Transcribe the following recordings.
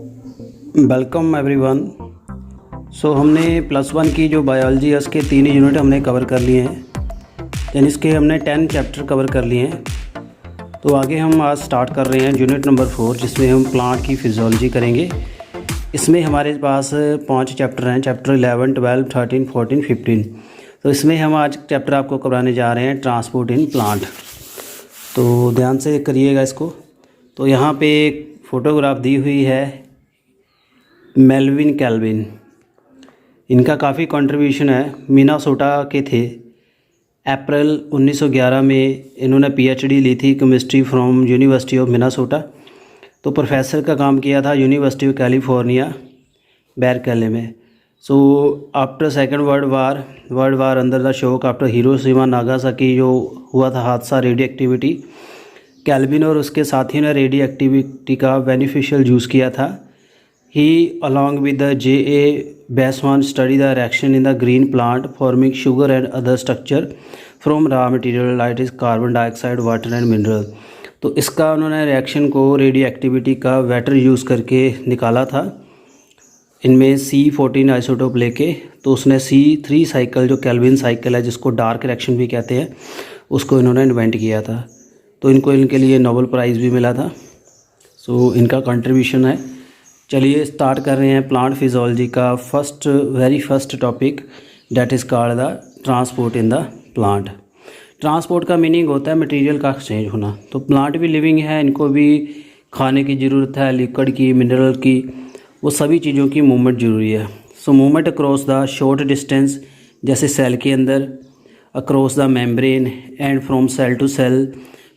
Welcome everyone. हमने +1 की जो बायोलॉजी है उसके 3 यूनिट हमने कवर कर लिए हैं, यानी इसके हमने 10 चैप्टर कवर कर लिए हैं। तो आगे हम आज स्टार्ट कर रहे हैं यूनिट नंबर 4, जिसमें हम प्लांट की फिजियोलॉजी करेंगे। इसमें हमारे पास 5 चैप्टर हैं, चैप्टर 11, 12, 13, 14, 15। तो इसमें हम आज चैप्टर आपको कराने जा रहे हैं ट्रांसपोर्ट इन प्लांट। तो ध्यान से करिएगा इसको। तो यहाँ पे एक फ़ोटोग्राफ दी हुई है मेल्विन कैल्विन। इनका काफ़ी कंट्रीब्यूशन है। मिनेसोटा के थे। अप्रैल 1911 में इन्होंने पीएचडी ली थी chemistry from university of Minnesota. तो प्रोफेसर का काम किया था यूनिवर्सिटी ऑफ कैलिफोर्निया बेरकेले में। After second world war under the shock after Hiroshima Nagasaki जो हुआ था हादसा रेडियो एक्टिविटी, कैल्विन और उसके साथियों ने रेडियो एक्टिविटी का बेनिफिशियल यूज़ किया था। He along with the J.A. Basman studied the reaction in the green plant forming sugar and other structure from raw material like is carbon dioxide, water and mineral। तो इसका उन्होंने reaction को radio activity का waiter use करके निकाला था। इनमें C14 isotope लेके तो उसने C3 साइकिल जो कैल्विन साइकिल है, जिसको डार्क रिएक्शन भी कहते हैं, उसको इन्होंने इन्वेंट किया था। तो इनके लिए नोबेल प्राइज़ भी मिला था। इनका कंट्रीब्यूशन है। चलिए स्टार्ट कर रहे हैं प्लांट फिजियोलॉजी का very first topic, that is called the transport in the plant. Transport का मीनिंग होता है मटेरियल का एक्सचेंज होना। तो प्लांट भी लिविंग है, इनको भी खाने की ज़रूरत है, लिक्विड की, मिनरल की, वो सभी चीज़ों की मूवमेंट ज़रूरी है। Movement across the short distance, जैसे सेल के अंदर, across the membrane and from cell to cell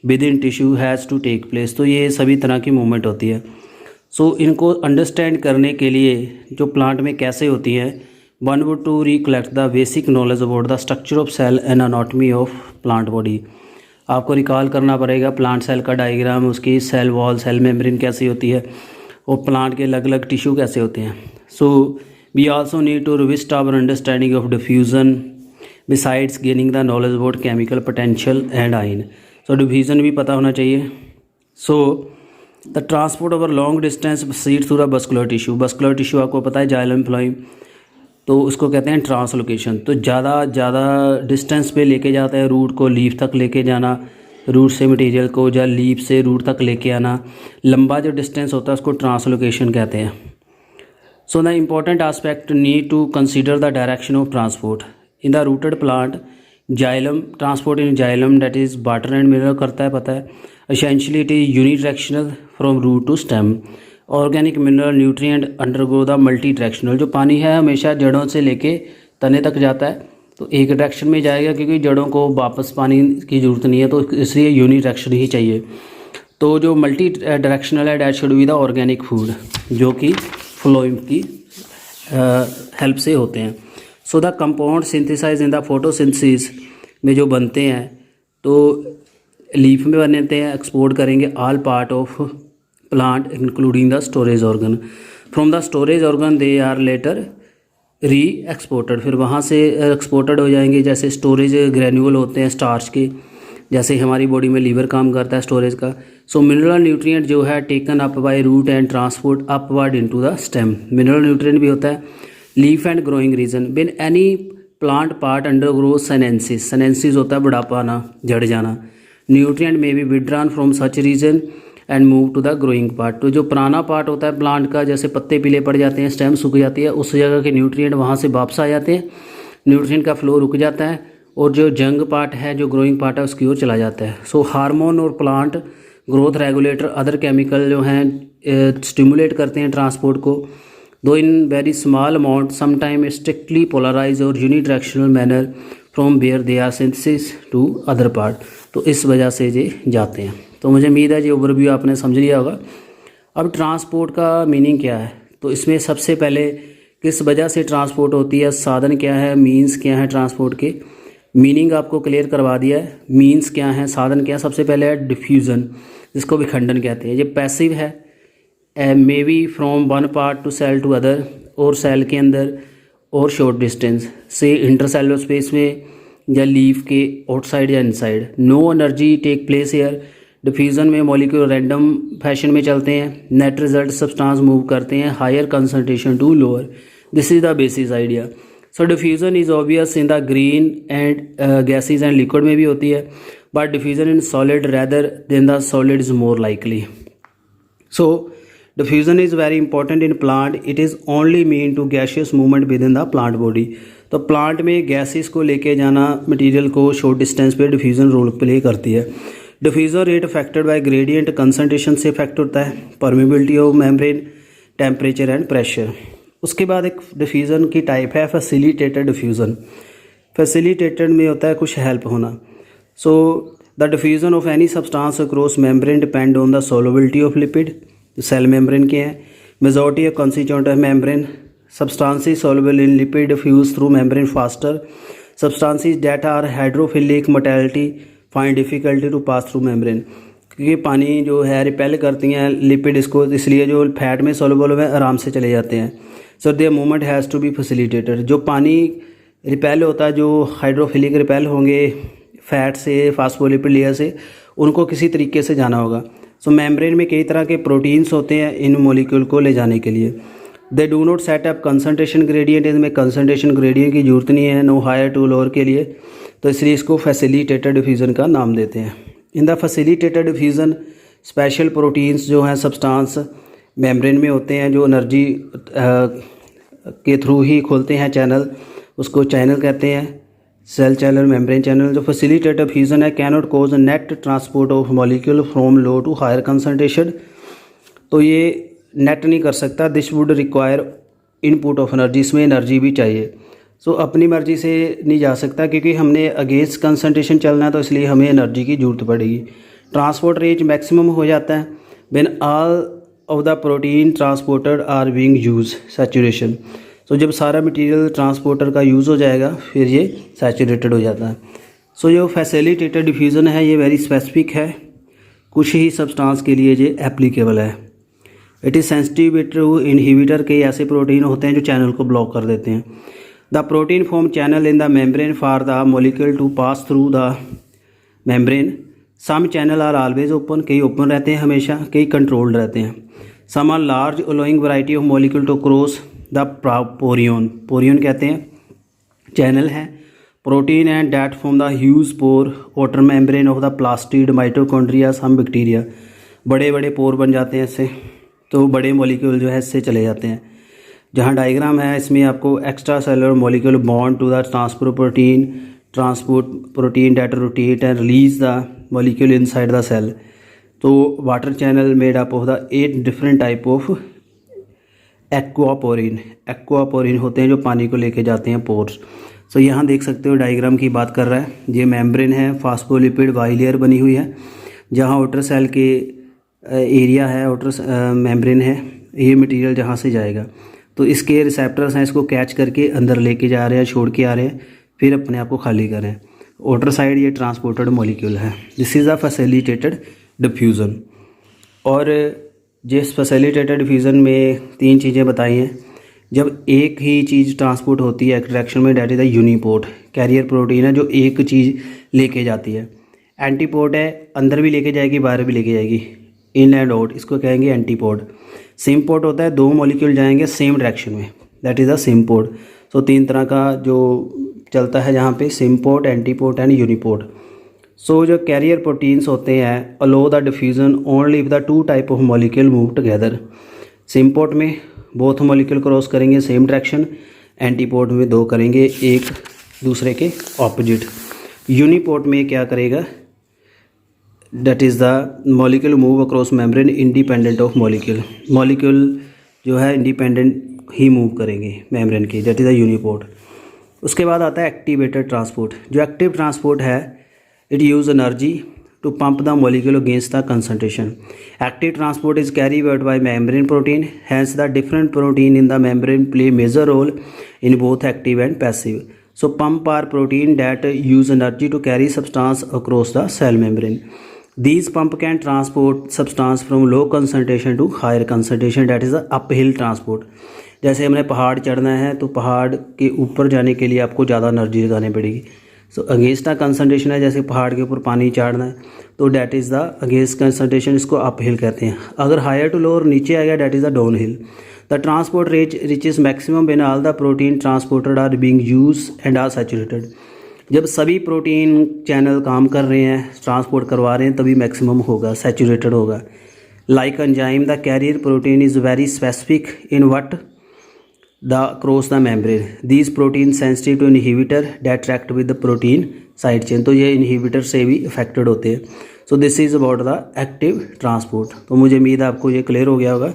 within tissue has to take place. तो ये सभी तरह की मूवमेंट होती है। इनको अंडरस्टैंड करने के लिए जो प्लांट में कैसे होती हैं, one would to recollect the basic knowledge about the structure of cell and anatomy of plant body. आपको रिकॉल करना पड़ेगा प्लांट सेल का डायग्राम, उसकी सेल वॉल, सेल मेम्ब्रेन कैसी होती है और प्लांट के अलग अलग टिश्यू कैसे होते हैं। We also need to revisit our understanding of diffusion besides gaining the knowledge about chemical potential and ion. Diffusion भी पता होना चाहिए। The transport over long distance proceed through the vascular tissue आपको पता है, जाइलम फ्लोएम, तो उसको कहते हैं ट्रांसलोकेशन। तो ज़्यादा डिस्टेंस पे लेके जाता है, रूट को लीफ तक लेके जाना, रूट से मटेरियल को या लीफ से रूट तक लेके आना, लंबा जो डिस्टेंस होता है उसको ट्रांसलोकेशन कहते हैं। The important aspect need to consider the direction of transport in the rooted plant. Xylem transport in xylem that is water and mineral करता है, पता है। Essentially it is unidirectional from root to stem. Organic mineral nutrient undergo the multi directional. जो पानी है हमेशा जड़ों से लेके तने तक जाता है, तो एक डायरेक्शन में जाएगा क्योंकि जड़ों को वापस पानी की ज़रूरत नहीं है, तो इसलिए यूनिडायरेक्शन ही चाहिए। तो जो मल्टी डायरेक्शनल है, that should be the organic food, जो कि फ्लोएम की हेल्प से होते हैं। The compound synthesize in the photosynthesis में जो बनते हैं, तो लीफ में बनते हैं, एक्सपोर्ट करेंगे all part of plant including the storage organ. From the storage organ they are later re exported, फिर वहाँ से एक्सपोर्टेड हो जाएंगे। जैसे स्टोरेज ग्रैन्यूल होते हैं स्टार्च के, जैसे हमारी बॉडी में लीवर काम करता है स्टोरेज का। मिनरल न्यूट्रिएंट जो है taken up by root and transport upward into the stem. Mineral nutrient भी होता है। Leaf and growing region, when any plant part undergo senescence, senescence होता है बुढ़ापा आना, झड़ जाना। न्यूट्रिएंट में भी withdrawn from such region and move to the growing part. तो जो पुराना पार्ट होता है प्लांट का, जैसे पत्ते पीले पड़ जाते हैं, स्टेम सूख जाती है, उस जगह के न्यूट्रिएंट वहाँ से वापस आ जाते हैं, न्यूट्रिएंट का फ्लो रुक जाता है, और जो जंग पार्ट है, जो ग्रोइंग पार्ट है, उसकी ओर चला जाता है। हार्मोन और plant growth regulator other chemical जो हैं स्टिमुलेट करते हैं ट्रांसपोर्ट को, दो in very small amount, sometime strictly polarize और unidirectional manner from where they are synthesis to other part. तो इस वजह से ये जाते हैं। तो मुझे उम्मीद है ये ओवरव्यू आपने समझ लिया होगा। अब ट्रांसपोर्ट का मीनिंग क्या है, तो इसमें सबसे पहले किस वजह से ट्रांसपोर्ट होती है, साधन क्या है, मीन्स क्या है ट्रांसपोर्ट के, मीनिंग आपको क्लियर करवा दिया है। मीन्स क्या है, साधन क्या है। सबसे पहले है डिफ्यूज़न, जिसको विखंडन कहते हैं। ये पैसिव है, may be from one part to cell to other, और सेल के अंदर और शॉर्ट डिस्टेंस से इंटरसेलुलर स्पेस में या लीफ के आउटसाइड या inside. No energy take place here diffusion में मॉलिक्यूल रैंडम फैशन में चलते हैं, नेट रिजल्ट सब्सटेंस मूव करते हैं higher concentration to lower. This is the basis idea. So diffusion is obvious in the green and gases and liquid में भी होती है, but diffusion in solid rather than the solid is more likely. So diffusion is very important in plant. It is only mean to gaseous movement with in the plant body. तो plant में gases को लेके जाना material को short distance पे diffusion role play करती है। Diffusion rate affected by gradient concentration से इफेक्ट होता है, permeability of membrane, temperature and pressure. उसके बाद एक डिफ्यूज़न की टाइप है फैसिलिटेटेड डिफ्यूज़न। फैसिलिटेटेड में होता है कुछ हेल्प होना। So the diffusion of any substance across membrane depend on the solubility of lipid. Cell membrane के हैं, majority of constituent of membrane, substances soluble in lipid diffuse through membrane faster, substances that are hydrophilic motility find difficulty to pass through membrane। क्योंकि पानी जो है repel करती हैं lipid इसको, इसलिए जो फैट में soluble है आराम से चले जाते हैं। So their movement has to be facilitated. जो पानी रिपेल होता है, जो हाइड्रोफिलिक रिपेल होंगे फैट से, फास्फोलिपिड लेयर से, उनको किसी तरीके से जाना होगा। सो मेम्ब्रेन में कई तरह के प्रोटीन्स होते हैं इन मॉलिक्यूल को ले जाने के लिए। They do not set up concentration gradient. इसमें कंसनट्रेशन ग्रेडियंट की जरूरत नहीं है, नो हायर टू लोअर के लिए, तो इसलिए इसको फैसिलिटेटेड डिफ्यूज़न का नाम देते हैं। In the facilitated diffusion special proteins जो हैं सब्सटेंस मेम्ब्रेन में होते हैं, जो एनर्जी के थ्रू ही खोलते हैं चैनल, उसको चैनल कहते हैं, सेल चैनल, मेम्ब्रेन चैनल। जो फैसिलिटेटेड डिफ्यूज़न है cannot cause net transport of molecule from low to higher concentration. तो ये नेट नहीं कर सकता। This would require input of energy, इसमें एनर्जी भी चाहिए। सो अपनी मर्जी से नहीं जा सकता क्योंकि हमने अगेंस्ट कंसंट्रेशन चलना है, तो इसलिए हमें एनर्जी की ज़रूरत पड़ेगी। ट्रांसपोर्ट रेंज मैक्सिमम हो जाता है when all of the protein transporter are being use saturation. So जब सारा मटेरियल ट्रांसपोर्टर का यूज़ हो जाएगा फिर ये सैचुरेटेड हो जाता है। सो जो फैसिलिटेटेड डिफ्यूज़न है ये वेरी स्पेसिफिक है, कुछ ही सब्सटेंस के लिए ये एप्लीकेबल है। It is sensitive to inhibitor के ऐसे प्रोटीन होते हैं जो चैनल को ब्लॉक कर देते हैं। The protein form channel in the membrane for the molecule to pass through the membrane. Some channel are always open, कई ओपन रहते हैं हमेशा, कई कंट्रोल्ड रहते हैं। Some are large allowing variety of molecule to cross the porin. Porin कहते हैं channel है। Protein and that from the huge pore outer membrane of the plastid mitochondria some bacteria. बड़े बड़े पोर बन जाते हैं इससे, तो बड़े मॉलिक्यूल जो है इससे चले जाते हैं। जहाँ डायग्राम है इसमें आपको extra cellular molecule bond to the transport protein that rotate and release the molecule inside the cell. तो water channel made up of the 8 different type of aquaporin. Aquaporin होते हैं जो पानी को लेके जाते हैं पोर्स। सो यहाँ देख सकते हो डायग्राम की बात कर रहा है। ये मेम्ब्रेन है, फास्फोलिपिड वाई लेयर बनी हुई है, जहाँ आउटर सेल के एरिया है, आउटर मेम्ब्रेन है, ये मटेरियल जहाँ से जाएगा तो इसके रिसेप्टर्स हैं, इसको कैच करके अंदर लेके जा रहे हैं, छोड़ के आ रहे हैं, फिर अपने आप को खाली कर रहे हैं। आउटर साइड ये ट्रांसपोर्टेड मॉलिक्यूल है। This is a facilitated diffusion. और जिस फैसिलिटेटेड डिफ्यूज़न में 3 चीज़ें बताई हैं। जब एक ही चीज़ ट्रांसपोर्ट होती है एक्सट्रैक्शन में, that is the uniport. Carrier protein है जो एक चीज़ लेके जाती है। एंटीपोर्ट है, अंदर भी लेके जाएगी, बाहर भी लेके जाएगी, इन एंड आउट, इसको कहेंगे एंटीपोर्ट। सिम्पोर्ट होता है 2 मॉलिक्यूल जाएंगे सेम डायरेक्शन में, दैट इज़ द सिम्पोर्ट। सो 3 तरह का जो चलता है जहाँ पे, सिम्पोर्ट, एंटीपोर्ट एंड यूनिपोर्ट। सो जो कैरियर प्रोटीन्स होते हैं अलो the diffusion only if the 2 type of molecule move together. Symport में बोथ मॉलिक्यूल क्रॉस करेंगे सेम डायरेक्शन, एंटीपोर्ट में 2 करेंगे एक दूसरे के ऑपोजिट। यूनिपोर्ट में क्या करेगा, that is the molecule move across membrane independent of molecule. Molecule जो है इंडिपेंडेंट ही मूव करेंगे मेम्ब्रेन की, दैट इज़ द यूनिपोर्ट। उसके बाद आता है एक्टिवेटेड ट्रांसपोर्ट। जो एक्टिव ट्रांसपोर्ट है it use energy to pump the molecule against the concentration. Active transport is carried out by membrane protein, hence the different protein in the membrane play major role in both active and passive. So pump are protein that use energy to carry substance across the cell membrane. These pump can transport substance from low concentration to higher concentration, that is the uphill transport। जैसे हमने पहाड़ चढ़ना है तो पहाड़ के ऊपर जाने के लिए आपको ज़्यादा एनर्जी लगानी पड़ेगी। सो अगेंस्ट द कंसंट्रेशन है, जैसे पहाड़ के ऊपर पानी चढ़ना है तो that is the against concentration, इसको अप हिल कहते हैं। अगर हायर टू लोअर नीचे आ गया that is the downhill. The transport rate reaches maximum when all the protein transported are being use and are saturated. जब सभी protein channel काम कर रहे हैं, ट्रांसपोर्ट करवा रहे हैं, तभी मैक्सिमम होगा, सैचुरेटेड होगा। Like enzyme the carrier protein is very specific in what the cross the membrane, these protein sensitive to inhibitor that tract with the protein side chain. तो ये इनहिबिटर से भी अफेक्टेड होते हैं। सो this is about the active transport. तो मुझे उम्मीद है आपको ये क्लियर हो गया होगा।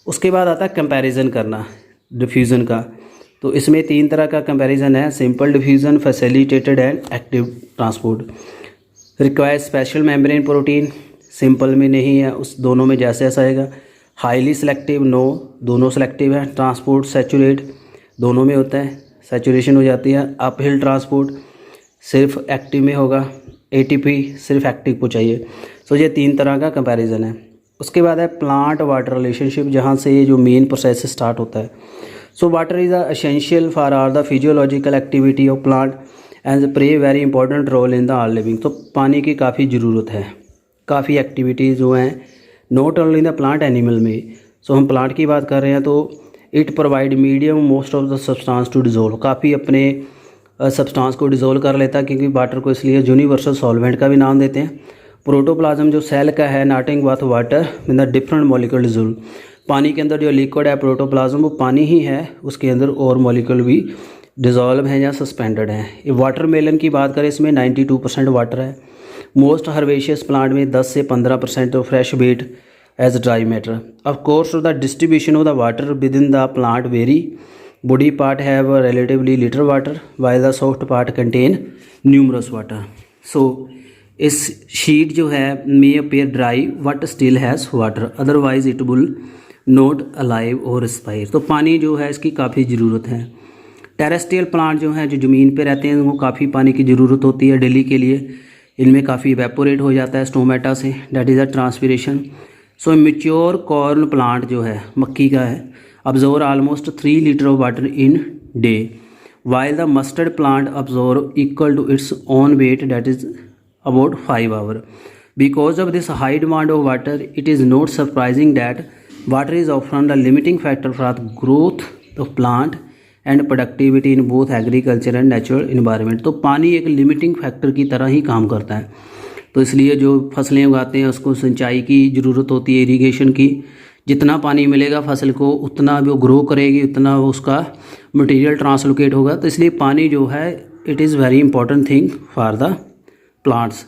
उसके बाद आता है कंपैरिजन करना डिफ्यूज़न का। तो इसमें 3 तरह का कंपैरिजन है, simple diffusion, facilitated and active transport. Require special membrane protein, simple में नहीं है, उस दोनों में जैसे ऐसा आएगा। हाईली सेलेक्टिव, नो, दोनों सेलेक्टिव है। ट्रांसपोर्ट सैचुरेट, दोनों में होता है, सैचुरेशन हो जाती है। अपहिल ट्रांसपोर्ट सिर्फ एक्टिव में होगा। एटीपी सिर्फ एक्टिव को चाहिए। सो ये 3 तरह का कंपैरिजन है। उसके बाद है प्लांट वाटर रिलेशनशिप, जहाँ से ये जो मेन प्रोसेस स्टार्ट होता है। So water is a essential for are the physiological activity of plant and play very important role in the all living. तो पानी की काफ़ी ज़रूरत है, काफ़ी एक्टिविटीज़ जो हैं not only in the plant animal में। सो हम प्लांट की बात कर रहे हैं तो it provide medium most of the substance to dissolve, काफ़ी अपने सब्सटेंस को डिजोल्व कर लेता है, क्योंकि वाटर को इसलिए यूनिवर्सल सॉल्वेंट का भी नाम देते हैं। प्रोटोप्लाज्म जो सेल का है nothing with water in the different molecule dissolve. पानी के अंदर जो लिक्विड है प्रोटोप्लाज्म वो पानी ही है, उसके अंदर और मॉलिक्यूल भी डिजोल्व हैं या सस्पेंडेड हैं। ये वाटरमेलन की बात करें, इसमें 92% वाटर है। मोस्ट हर्बेशियस प्लांट में 10 से 15% fresh weight as dry matter. Of course the distribution of the water with in the plant vary. Body part have relatively little water while the soft part contain numerous water. So इस sheet जो है may appear dry but still has water, otherwise it will not alive और respire. तो पानी जो है इसकी काफ़ी ज़रूरत है। टेरेस्ट्रियल प्लांट जो हैं, जो ज़मीन पे रहते हैं, वो काफ़ी पानी की ज़रूरत होती है डेली के लिए। इनमें काफ़ी इवेपोरेट हो जाता है स्टोमेटा से, that is a transpiration. So mature corn plant जो है, मक्की का है, absorb almost 3 litre of water in day, while the mustard plant absorb equal to its own weight, that is about 5 hours. Because of this high demand of water, it is not surprising that water is often the limiting factor for the growth of plant and productivity in both agriculture and natural environment. तो पानी एक limiting factor की तरह ही काम करता है। तो इसलिए जो फसलें उगाते हैं उसको सिंचाई की ज़रूरत होती है, इरीगेशन की। जितना पानी मिलेगा फसल को उतना वो ग्रो करेगी, उतना उसका मटेरियल ट्रांसलोकेट होगा। तो इसलिए पानी जो है it is very important thing for the plants.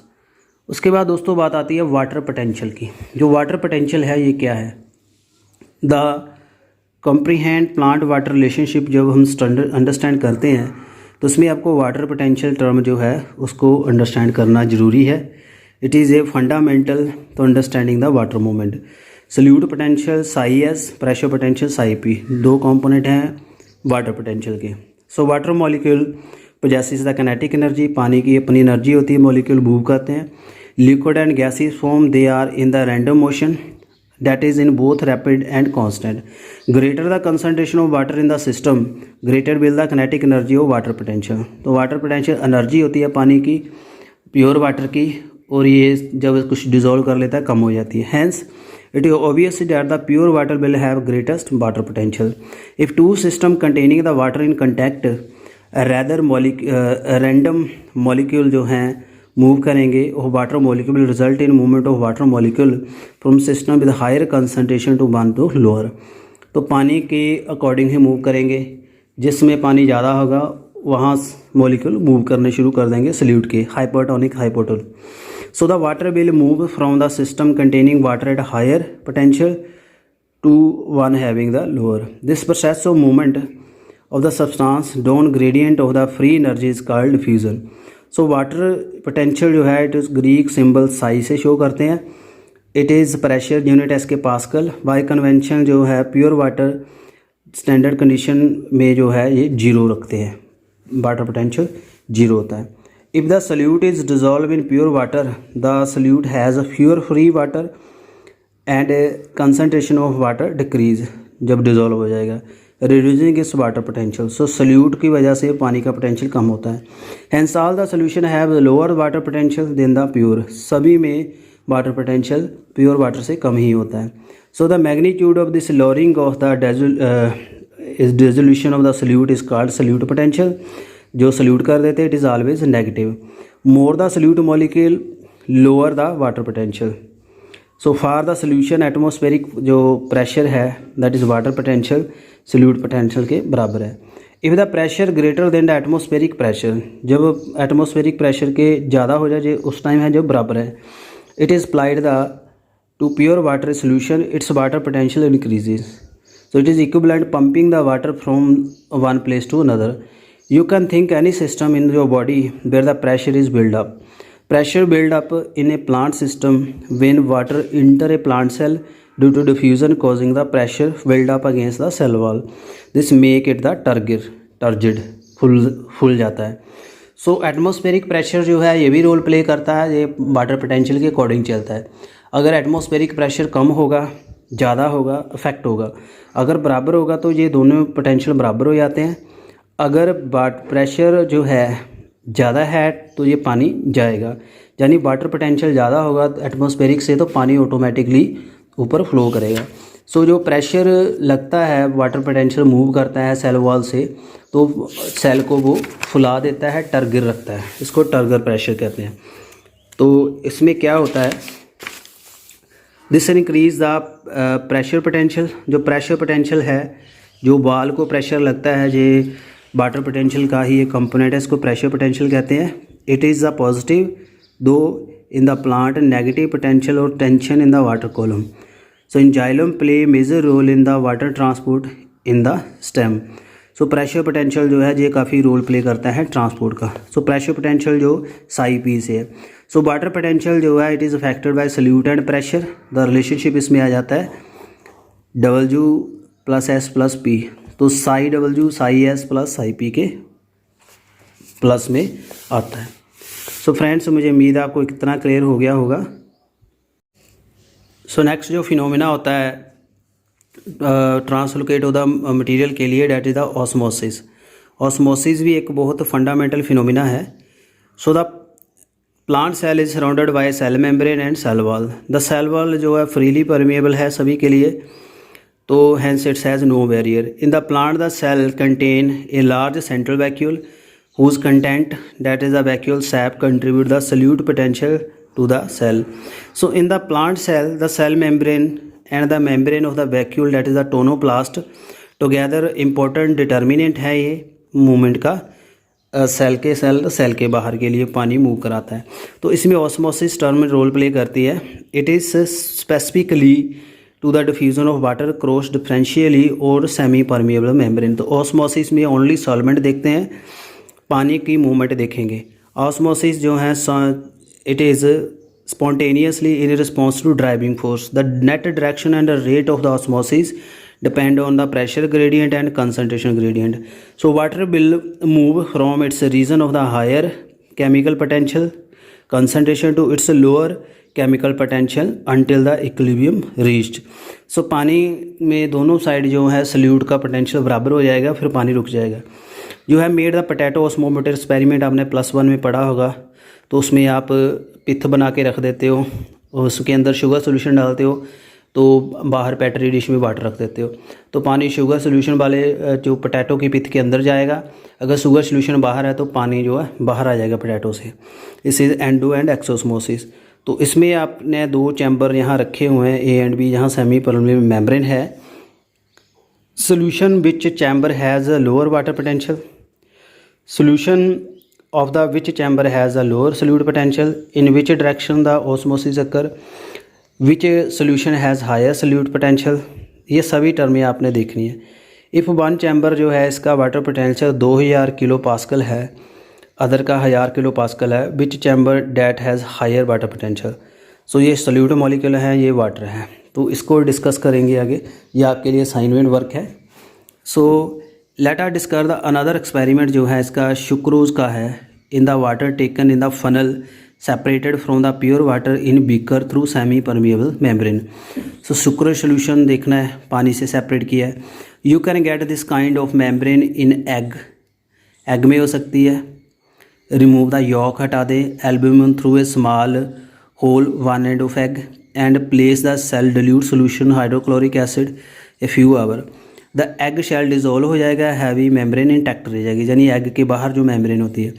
उसके बाद दोस्तों बात आती है वाटर पोटेंशियल की। जो वाटर पोटेंशियल है ये क्या है? The comprehend plant water relationship जब हम अंडरस्टैंड करते हैं तो उसमें आपको वाटर पोटेंशियल टर्म जो है उसको अंडरस्टैंड करना ज़रूरी है। It is a fundamental to understanding the water movement. Solute potential psi S, pressure potential psi P, 2 component हैं वाटर पोटेंशियल के। So water molecule possesses the kinetic energy, पानी की अपनी एनर्जी होती है, मॉलिक्यूल मूव करते हैं। Liquid and gases form, they are in the random motion, that is in both rapid and constant. Greater the concentration of water in the system, greater will the kinetic energy of water potential. तो water potential energy होती है पानी की, pure water की, और ये जब कुछ डिजोल्व कर लेता है कम हो जाती है। Hence it is obvious that the pure water will have greatest water potential. If two systems containing the water in contact, rather random molecule जो हैं मूव करेंगे, और water molecule will result in movement of water molecule from system with higher concentration to one to lower. तो पानी के according ही move करेंगे, जिसमें पानी ज़्यादा होगा वहाँ मॉलिक्यूल मूव करने शुरू कर देंगे सल्यूट के, hypertonic hypotonic. So the water will move from the system containing water at higher potential to one having the lower. This process of movement of the substance down gradient of the free energy is called diffusion. So water potential जो है it is Greek symbol psi से show करते हैं। It is pressure unit as pascal. By convention जो है pure water standard condition में जो है ये 0 रखते हैं, वाटर पोटेंशियल 0 होता है। If the solute is dissolve in pure water, the solute has a fewer free water and concentration of water decrease. जब डिजॉल्व हो जाएगा reducing its water potential. So solute की वजह से पानी का पोटेंशियल कम होता है। Hence all the solution have lower water potential than the pure. सभी में वाटर पोटेंशियल प्योर वाटर से कम ही होता है। So the magnitude of this lowering of the dissolution of the solute is called solute potential. जो solute कर देते हैं it is always negative. More the solute molecule lower the water potential. So for the solution atmospheric जो pressure है that is water potential solute potential के बराबर है। If the pressure greater than the atmospheric pressure, जब atmospheric pressure के ज़्यादा हो जाए उस टाइम है जब बराबर है। It is applied the to pure water solution its water potential increases. So it is equivalent pumping the water from one place to another. You can think any system in your body where the pressure is built up. Pressure build up in a plant system when water enter a plant cell due to diffusion causing the pressure build up against the cell wall. This make it the turgid फूल जाता है। सो atmospheric pressure जो है ये भी role play करता है, ये water potential के अकॉर्डिंग चलता है। अगर एटमॉस्फेरिक प्रेशर कम होगा ज़्यादा होगा इफेक्ट होगा, अगर बराबर होगा तो ये दोनों पोटेंशियल बराबर हो जाते हैं। अगर प्रेशर जो है ज़्यादा है तो ये पानी जाएगा, यानी वाटर पोटेंशियल ज़्यादा होगा एटमॉस्फेरिक से तो पानी ऑटोमेटिकली ऊपर फ्लो करेगा। सो जो प्रेशर लगता है वाटर पोटेंशियल मूव करता है सेल वॉल से तो सेल को वो फुला देता है, टर्गर रखता है, इसको टर्गर प्रेशर कहते हैं। तो इसमें क्या होता है, this increase the pressure potential. जो प्रेशर पोटेंशियल है, जो वॉल को प्रेशर लगता है, ये वाटर पोटेंशियल का ही एक कंपोनेंट है, इसको प्रेशर पोटेंशियल कहते हैं। इट इज़ अ पॉजिटिव दो in the plant, negative potential और tension in the water column. So in xylem play major role in the water transport in the stem. So pressure potential जो है ये काफ़ी role play करता है transport का। सो pressure potential जो Sai P से है। सो वाटर पोटेंशियल जो है it is affected by solute and pressure. The relationship इसमें आ जाता है W + S + P। तो Sai W Sai S plus psi P के प्लस में आता है। सो फ्रेंड्स मुझे उम्मीद है आपको कितना क्लियर हो गया होगा। सो नेक्स्ट जो फिनोमिना होता है ट्रांसलोकेट ऑफ द मटेरियल के लिए that is the osmosis. Osmosis भी एक बहुत फंडामेंटल फिनोमिना है। So the plant cell is surrounded by cell membrane and cell wall. The cell wall जो है फ्रीली परमिएबल है सभी के लिए, तो hence it has no barrier. In the plant the cell contain a large central vacuole whose content that is the vacuole sap contribute the solute potential to the cell. So in the plant cell the cell membrane and the membrane of the vacuole that is the tonoplast together important determinant है ये movement का। Cell के बाहर के लिए पानी move कराता है। तो इसमें ऑस्मोसिस टर्म रोल प्ले करती है। It is specifically to the diffusion of water cross differentially और सेमी परमिएबल मेम्ब्रेन। तो ऑस्मोसिस में ओनली सॉल्वेंट देखते हैं, पानी की मूवमेंट देखेंगे। ऑस्मोसिस जो है it is spontaneously in response to driving force. The net direction and rate of the osmosis depend on the pressure gradient and concentration gradient. So water will move from its region of the higher chemical potential concentration to its lower chemical potential until the equilibrium reached. So पानी में दोनों side जो है salute का potential बराबर हो जाएगा, फिर पानी रुक जाएगा। जो है made the potato osmometer experiment आपने +1 में पढ़ा होगा। तो उसमें आप पिथ बना के रख देते हो और उसके अंदर शुगर सोल्यूशन डालते हो, तो बाहर पेटरी डिश में वाटर रख देते हो, तो पानी शुगर सोल्यूशन वाले जो पोटैटो की पिथ के अंदर जाएगा। अगर शुगर सोल्यूशन बाहर है तो पानी जो है बाहर आ जाएगा पोटैटो से। इस इज़ एंडो एंड एक्सोस्मोसिस। तो इसमें आपने 2 चैम्बर यहाँ रखे हुए हैं A एंड B, यहाँ सेमी परमेबल मेम्ब्रेन है। Solution which chamber has a lower water potential, solution of the which chamber has a lower solute potential, in which direction the osmosis occur, which solution has higher solute potential. ये सभी टर्में आपने देखनी है। If one chamber जो है इसका water potential 2000 kilo pascal है, other का 1000 किलो पास्कल है, which chamber that has higher water potential. So ये सल्यूट मॉलिक्यूल है, ये वाटर है, तो इसको डिस्कस करेंगे आगे। ये आपके लिए असाइनमेंट वर्क है। So let us discuss the another experiment जो है इसका सुक्रोज का है। In the water taken in the funnel separated from the pure water in beaker through semi permeable membrane. So sucrose solution देखना है, पानी से सेपरेट किया है। You can get this kind of membrane in egg में हो सकती है। रिमूव द यॉक, हटा दे albumin through a small hole one end of egg and place the cell dilute solution hydrochloric acid a few hour. The egg shell dissolve हो जाएगा, heavy membrane intact रह जाएगी, यानी एग के बाहर जो मेम्ब्रेन होती है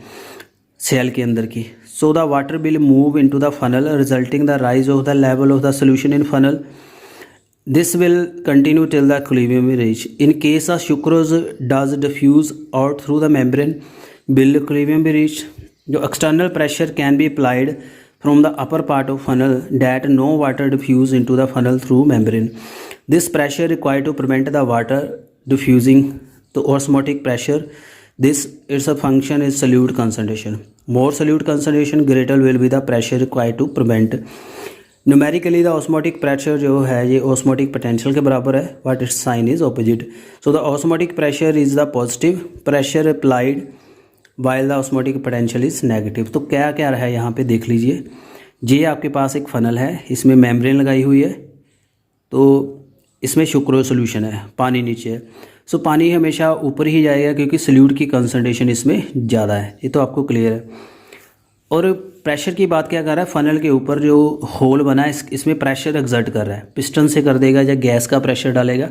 सेल के अंदर की। सो the water will move into the funnel resulting the rise of the level of the solution in funnel. This will continue till the equilibrium we reach. In case of sucrose does diffuse out through the membrane, will equilibrium be reached? जो external pressure can be applied from the upper part of funnel that no water diffuse into the funnel through membrane. This pressure required to prevent the water diffusing. तो osmotic pressure, this its a function is solute concentration. More solute concentration, greater will be the pressure required to prevent. Numerically the osmotic pressure जो है ये osmotic potential के बराबर है, but its sign is opposite. So the osmotic pressure is the positive pressure applied while the osmotic potential is negative. तो क्या क्या रहा है यहाँ पे देख लीजिए। ये आपके पास एक फनल है, इसमें मेम्ब्रेन लगाई हुई है, तो इसमें सुक्रोज सोल्यूशन है, पानी नीचे है। सो पानी हमेशा ऊपर ही जाएगा क्योंकि सल्यूट की कंसनट्रेशन इसमें ज़्यादा है, ये तो आपको क्लियर है। और प्रेशर की बात क्या कर रहा है, फनल के ऊपर जो होल बना है इसमें प्रेशर एक्सर्ट कर रहा है, पिस्टन से कर देगा या गैस का प्रेशर डालेगा।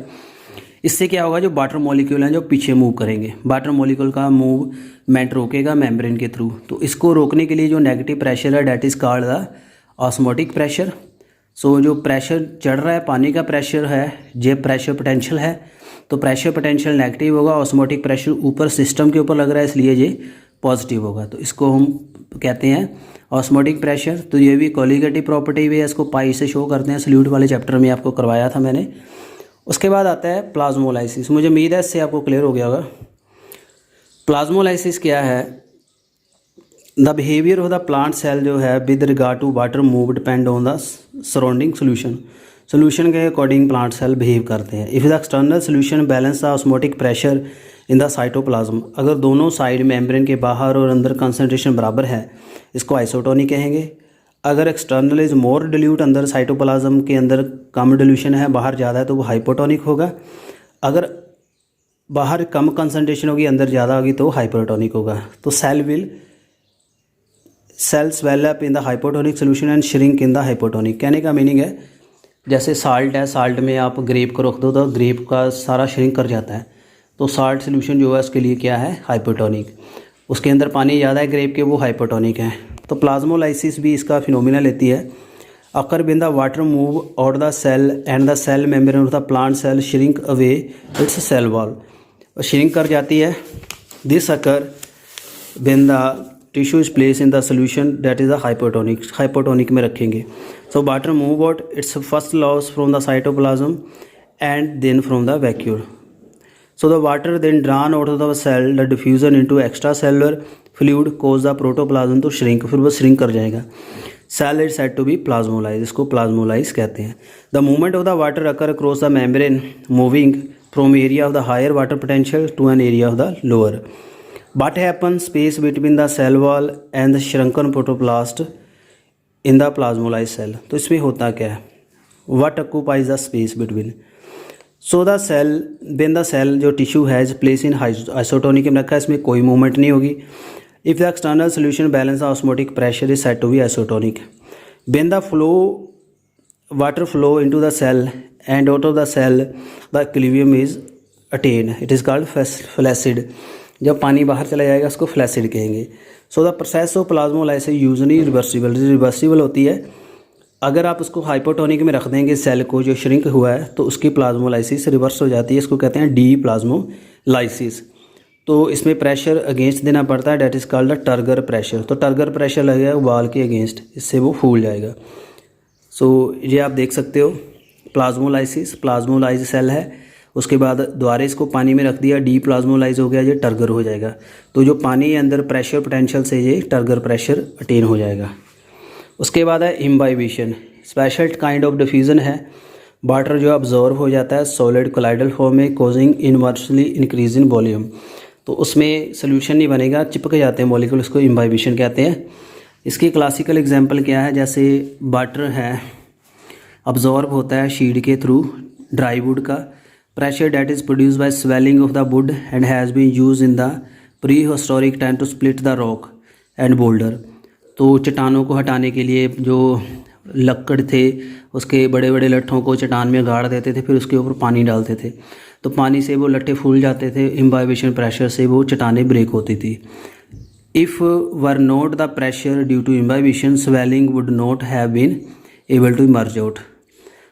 इससे क्या होगा, जो वाटर मॉलिक्यूल हैं जो पीछे मूव करेंगे, वाटर मॉलिक्यूल का मूवमेंट रोकेगा मेम्ब्रेन के थ्रू। तो इसको रोकने के लिए जो नेगेटिव प्रेशर है that is called the osmotic pressure. So जो प्रेशर चढ़ रहा है, पानी का प्रेशर है, ये प्रेशर पोटेंशियल है, तो प्रेशर पोटेंशियल नेगेटिव होगा, ऑस्मोटिक प्रेशर ऊपर सिस्टम के ऊपर लग रहा है इसलिए ये पॉजिटिव होगा। तो इसको हम कहते हैं ऑस्मोटिक प्रेशर। तो ये भी कोलिगेटिव प्रॉपर्टी भी है, इसको पाई से शो करते हैं, सल्यूट वाले चैप्टर में आपको करवाया था मैंने। उसके बाद आता है प्लाज्मोलाइसिस। मुझे उम्मीद है इससे आपको क्लियर हो गया होगा। प्लाज्मोलाइसिस क्या है, the behaviour of the plant cell जो है with regard to water move depend on the surrounding solution के अकॉर्डिंग प्लांट सेल बिहेव करते हैं। If the external solution balance the osmotic pressure in the cytoplasm, अगर दोनों side membrane के बाहर और अंदर कंसनट्रेशन बराबर है, इसको आइसोटोनिक कहेंगे। अगर एक्सटर्नल इज मोर डिल्यूट, अंदर साइटोप्लाज्म के अंदर कम डिल्यूशन है, बाहर ज़्यादा है, तो वो हाइपोटोनिक होगा। अगर बाहर कम कंसनट्रेशन होगी, अंदर ज़्यादा होगी, तो हाइपरटोनिक होगा। तो cell swell up in the hypotonic solution and shrink in the hypotonic. कहने का मीनिंग है जैसे साल्ट है, साल्ट में आप ग्रेप को रख दो तो ग्रेप का सारा श्रिंक कर जाता है, तो साल्ट सोल्यूशन जो है उसके लिए क्या है, हाइपोटोनिक। उसके अंदर पानी ज़्यादा है ग्रेप के, वो हाइपोटोनिक है। तो प्लाज्मोलाइसिस भी इसका फिनोमिना लेती है। Occur when the water move out the cell and the cell membrane of the plant cell shrink away its cell wall, shrink कर जाती है। This occur when the tissue is place in the solution that is the hypotonic में रखेंगे। So water move out its first loss from the cytoplasm and then from the vacuole. So the water then drawn out of the cell, the diffusion into extracellular fluid cause the protoplasm to shrink, फिर वो shrink कर जाएगा। Cell is said to be plasmolized, इसको plasmolize कहते हैं। The movement of the water occur across the membrane, moving from area of the higher water potential to an area of the lower. What happens space between the cell wall and the shrunken protoplast in the plasmolized cell? तो इसमें होता क्या है, what occupies the space between? So the cell when the cell जो tissue है is place in isotonic में रखा है, इसमें कोई मूवमेंट नहीं होगी। If the external solution balance osmotic pressure is said to be isotonic. When the flow water flow into the cell and out of the cell the equilibrium is attain, it is called flaccid. जब पानी बाहर चला जाएगा उसको flaccid कहेंगे। So the process of plasmolysis usually reversible होती है। अगर आप उसको हाइपोटोनिक में रख देंगे सेल को जो श्रिंक हुआ है, तो उसकी प्लाज्मोलाइसिस रिवर्स हो जाती है, इसको कहते हैं डी प्लाज्मोलाइसिस। तो इसमें प्रेशर अगेंस्ट देना पड़ता है, that is called the turgor pressure. तो टर्गर प्रेशर लगेगा वाल के अगेंस्ट, इससे वो फूल जाएगा। सो ये आप देख सकते हो प्लाज्मोलाइज सेल है, उसके बाद दोबारा इसको पानी में रख दिया, डी प्लाज्मोलाइज हो गया, ये टर्गर हो जाएगा। तो जो पानी है अंदर प्रेशर पोटेंशियल से ये टर्गर प्रेशर अटेन हो जाएगा। उसके बाद है imbibition, special kind of diffusion है। वाटर जो अब्जॉर्व हो जाता है सॉलिड कोलाइडल फॉर्म में, causing inversely increase in volume. तो उसमें सोल्यूशन नहीं बनेगा, चिपक जाते हैं मॉलिक्यूल, उसको इम्बाइबिशन कहते हैं। इसकी क्लासिकल एग्जांपल क्या है, जैसे वाटर है अब्जॉर्ब होता है शीट के थ्रू ड्राई वुड का, pressure that is produced by swelling of the wood and has been used in the prehistoric time to split the rock and boulder। तो चट्टानों को हटाने के लिए जो लक्कड़ थे उसके बड़े बड़े लट्ठों को चट्टान में गाड़ देते थे, फिर उसके ऊपर पानी डालते थे, तो पानी से वो लट्ठे फूल जाते थे, इम्बाइबेशन प्रेशर से वो चट्टानें ब्रेक होती थी। If were not the pressure due to imbibition swelling would not have been able to emerge out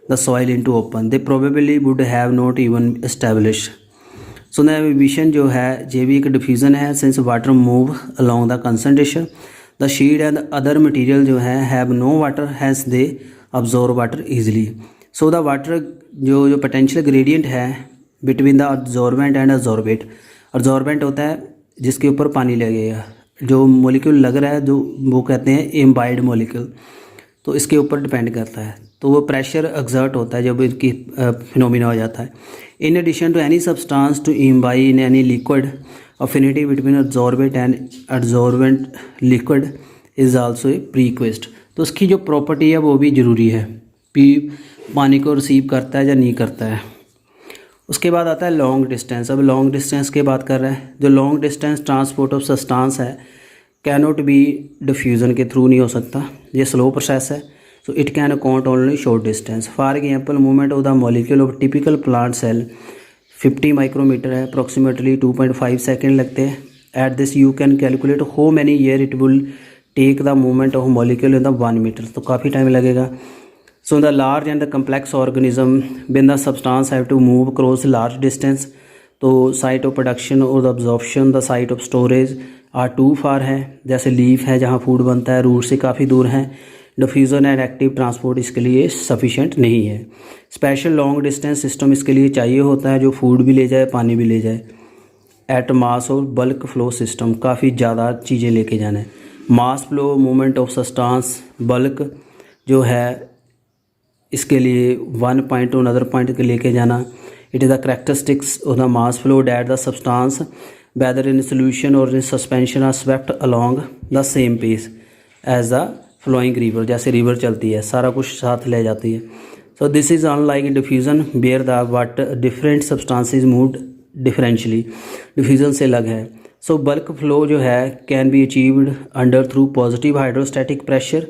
the soil into open, they probably would have not even established। so the evaporation जो है ये भी एक diffusion है, since water move along the concentration, the sheet and other material जो है have no water, hence they absorb water easily। so the water जो potential gradient है between the absorbent and absorbate, absorbent होता है जिसके ऊपर पानी लगेगा, जो मोलिक्यूल लग रहा है जो वो कहते हैं इम्बाइड मोलिक्यूल, तो इसके ऊपर डिपेंड करता है, तो वो प्रेशर एक्सर्ट होता है जब इनकी फिनोमिना हो जाता है। In addition to any substance to imbibe in any liquid, affinity between absorbent and absorbent liquid is also a prerequisite. तो उसकी जो प्रॉपर्टी है वो भी ज़रूरी है, पानी को रिसीव करता है या नहीं करता है। उसके बाद आता है लॉन्ग डिस्टेंस। अब लॉन्ग डिस्टेंस की बात कर रहे हैं। जो long distance transport of substance है कैनॉट बी डिफ्यूज़न के थ्रू नहीं हो सकता, ये स्लो प्रोसेस है। So it can account only short distance. For example movement of the molecule of typical plant cell 50 micrometre है, अप्रॉक्सीमेटली 2.5 सेकेंड लगते हैं। At this you can calculate how many year it will take the movement of molecule in the 1 metre, तो काफ़ी time लगेगा। So the large and the complex organism when the substance have to move across large distance, तो site of production और the absorption the site of storage are too far है। जैसे leaf है जहाँ food बनता है, root से काफ़ी दूर है। डिफ्यूज़न एंड एक्टिव ट्रांसपोर्ट इसके लिए सफिशेंट नहीं है। स्पेशल लॉन्ग डिस्टेंस सिस्टम इसके लिए चाहिए होता है जो फूड भी ले जाए, पानी भी ले जाए। एट मास और बल्क फ्लो सिस्टम, काफ़ी ज़्यादा चीज़ें लेके जाना है। Mass flow movement of substance, bulk जो है इसके लिए one point two another point लेके जाना। It is the characteristics of the mass flow that the substance whether in solution or in suspension are swept along the same pace as the flowing river। जैसे river चलती है सारा कुछ साथ ले जाती है। so this is unlike in diffusion where the water different substances moved differentially, diffusion से अलग है। so bulk flow जो है can be achieved under through positive hydrostatic pressure,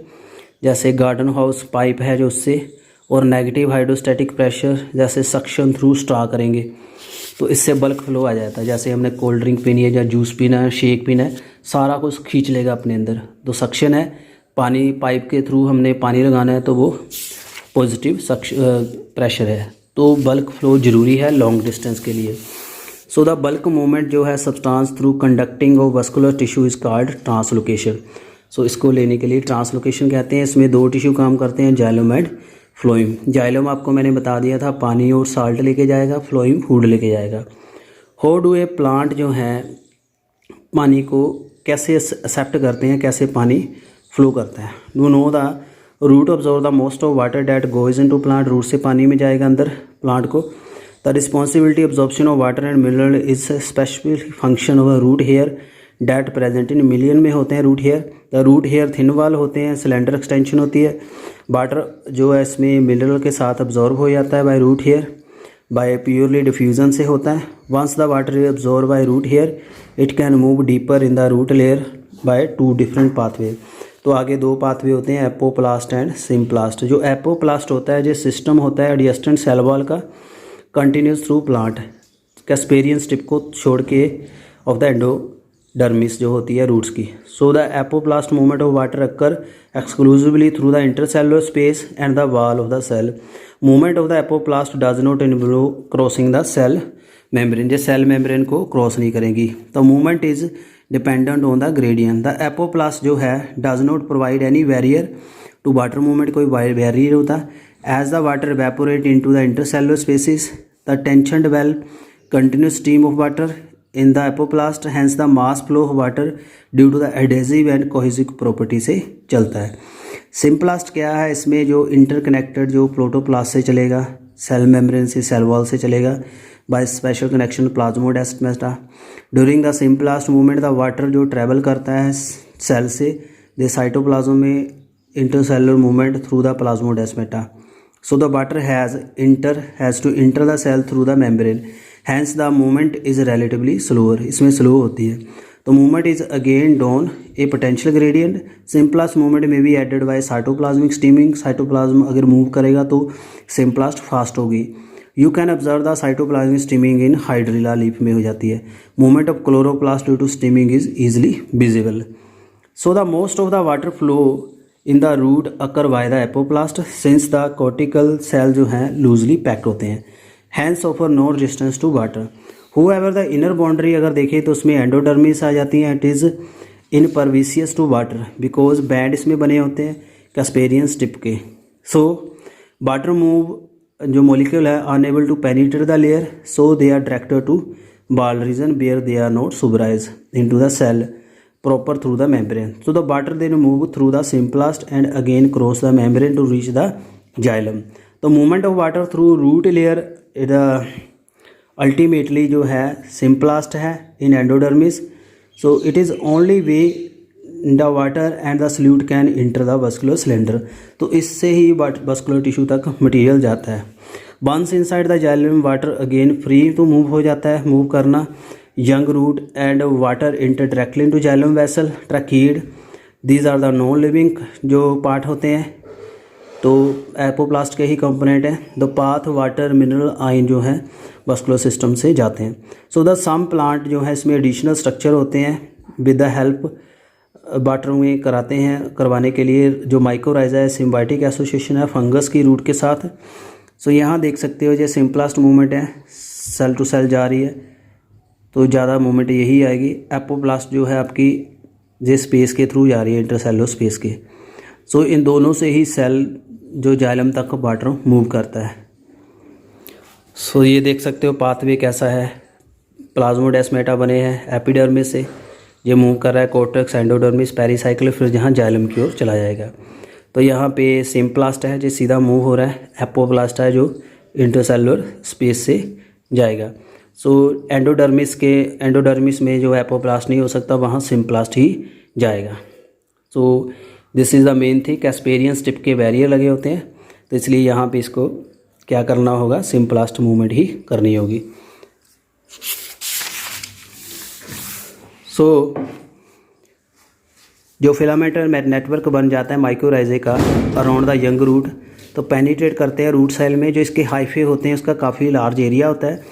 जैसे गार्डन हाउस पाइप है जो उससे, और नेगेटिव हाइड्रोस्टैटिक प्रेशर जैसे सक्शन थ्रू स्ट्रा करेंगे तो इससे बल्क फ्लो आ जाता है। जैसे हमने कोल्ड ड्रिंक पीनी है या जूस पीना है, शेक पीना है, सारा कुछ खींच लेगा अपने अंदर। तो सक्शन है, पानी पाइप के थ्रू हमने पानी लगाना है तो वो पॉजिटिव प्रेशर है। तो बल्क फ्लो ज़रूरी है लॉन्ग डिस्टेंस के लिए। सो द बल्क मूवमेंट जो है substance through conducting of vascular tissue is called translocation. So इसको लेने के लिए ट्रांसलोकेशन कहते हैं। इसमें 2 टिश्यू काम करते हैं, जाइलम एंड फ्लोइम। जाइलम आपको मैंने बता दिया था पानी और साल्ट लेके जाएगा, फ्लोइम फूड लेके जाएगा। हाउ डू ए प्लांट जो है पानी को कैसे एक्सेप्ट करते हैं, कैसे पानी फ्लो करता है। Do know the root absorb the most of water that goes into plant, root से पानी में जाएगा अंदर प्लांट को। The responsibility absorption of water and mineral is specific function of root hair that present in million में होते हैं root hair. The root hair thin wall होते हैं, सिलेंडर एक्सटेंशन होती है। वाटर जो है इसमें मिनरल के साथ अब्जॉर्ब हो जाता है by root hair, by purely diffusion से होता है। Once the water is absorb by root hair it can move deeper in the root layer by 2 different pathway. तो आगे 2 पाथवे होते हैं, एपोप्लास्ट एंड सिम्प्लास्ट। जो एपोप्लास्ट होता है जो सिस्टम होता है एडजेस्टेंट सेल वॉल का, continuous through plant Casparian strip को छोड़ के ऑफ द एंडोडर्मिस जो होती है रूट्स की। So the apoplast movement of water occur exclusively through the intercellular space and the wall of the cell. Movement of the apoplast does not involve crossing the cell membrane, जो cell membrane को cross नहीं करेंगी। तो movement is dependent on the gradient. The apoplast जो है does not provide any barrier to water movement, कोई barrier होता। As the water evaporate into the intercellular spaces, the tensioned well continuous stream of water in the apoplast, hence the mass flow of water due to the adhesive and cohesive property से चलता है। Symplast क्या है, इसमें जो interconnected जो protoplast से चलेगा, सेल मेम्ब्रेन से सेल वॉल से चलेगा by special connection plasmodesmata. During the symplast movement the water जो ट्रेवल करता है सेल से द साइटोप्लाज्म में intercellular movement through the plasmodesmata. So the water has to enter the cell through the membrane. Hence the movement is relatively slower. इसमें slow होती है. तो movement is again down a potential gradient. Simplest movement may be added by cytoplasmic steaming. Cytoplasm अगर move करेगा तो simplest fast होगी. You can observe the cytoplasmic steaming in hydrilla leaf में हो जाती है. Movement of chloroplast due to steaming is easily visible. So the most of the water flow in the root occur by the apoplast since the cortical cell जो हैं loosely packed होते हैं. Hence offer no resistance to water. However the inner boundary अगर देखें तो उसमें endodermis आ जाती है. It is impervious to water because band इसमें बने होते हैं कैस्पेरियन स्टिप के. So water move जो molecule है unable to penetrate the layer, so they are directed to ball region where they are not suberized into the cell proper through the membrane. So the water then move through the simplest and again cross the membrane to reach the xylem. The movement of water through root layer ultimately जो है simplest है in endodermis. So it is only way the water and the solute can enter the vascular cylinder. तो इससे ही vascular tissue तक material जाता है. Once inside the xylem water again free to move हो जाता है. move करना young root and water enter directly into xylem vessel tracheid. These are the non living जो पार्ट होते हैं तो एपोप्लास्ट के ही कंपोनेंट हैं. The path water mineral ion जो है वस्कुलर सिस्टम से जाते हैं. सो द सम प्लांट जो है इसमें एडिशनल स्ट्रक्चर होते हैं विद द हेल्प वाटर में कराते हैं. करवाने के लिए जो माइकोराइजा है सिम्बायोटिक एसोसिएशन है फंगस की रूट के साथ. सो यहाँ देख सकते हो ये सिंपलेस्ट मूवमेंट है सेल टू सेल जा रही है तो ज़्यादा मूवमेंट यही आएगी. एपोप्लास्ट जो है आपकी ये स्पेस के थ्रू जा रही है इंटरसेलुलर स्पेस के. सो इन दोनों से ही सेल जो जाइलम तक वाटर मूव करता है. सो ये देख सकते हो पाथवे कैसा है. प्लाज्मोडेस्मेटा बने हैं एपिडर्मिस से ये मूव कर रहा है कोर्टेक्स एंडोडर्मिस पेरिसाइकिल फिर जहाँ जाइलम की ओर चला जाएगा. तो यहाँ पे सिम्प्लास्ट है जो सीधा मूव हो रहा है. एपोप्लास्ट है जो इंटरसेलुलर स्पेस से जाएगा. सो एंडोडर्मिस में जो एपोप्लास्ट नहीं हो सकता वहाँ सिम्प्लास्ट ही जाएगा. So this is the main thing. Casparian strip के बैरियर लगे होते हैं तो इसलिए यहाँ पे इसको क्या करना होगा सिम्प्लास्ट मूवमेंट ही करनी होगी. सो जो फिलामेंटल नेटवर्क बन जाता है माइक्रोराइजे का अराउंड द यंग रूट तो पेनिट्रेट करते हैं रूट सेल में. जो इसके हाइफे होते हैं उसका काफ़ी लार्ज एरिया होता है.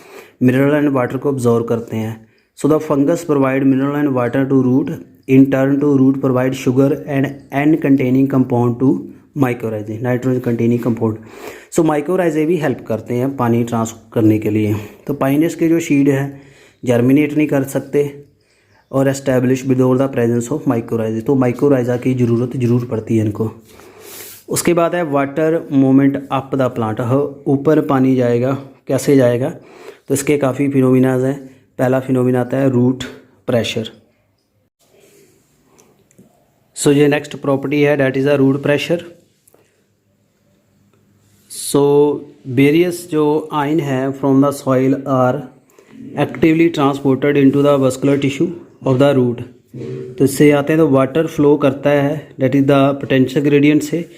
मिनरल एंड वाटर को अब्जॉर्व करते हैं. So the fungus provide mineral and water to root. In turn to root provide sugar and N containing compound to mycorrhizae nitrogen containing compound. So mycorrhizae भी help करते हैं पानी transfer करने के लिए. तो पाइनस के जो सीड है जर्मिनेट नहीं कर सकते और establish without the presence of माइक्रोराइजे. तो माइक्रोराइजा की ज़रूरत जरूर पड़ती है इनको. उसके बाद है water movement up the plant. ऊपर पानी जाएगा कैसे जाएगा तो इसके काफ़ी फिनोमिनाज हैं. पहला फिनोमिना आता है रूट प्रेशर. सो ये नेक्स्ट प्रॉपर्टी है that is a root pressure. So various जो आयन है from the soil are actively transported into the vascular tissue of the root. तो इससे आते हैं तो वाटर फ्लो करता है that is the potential gradient से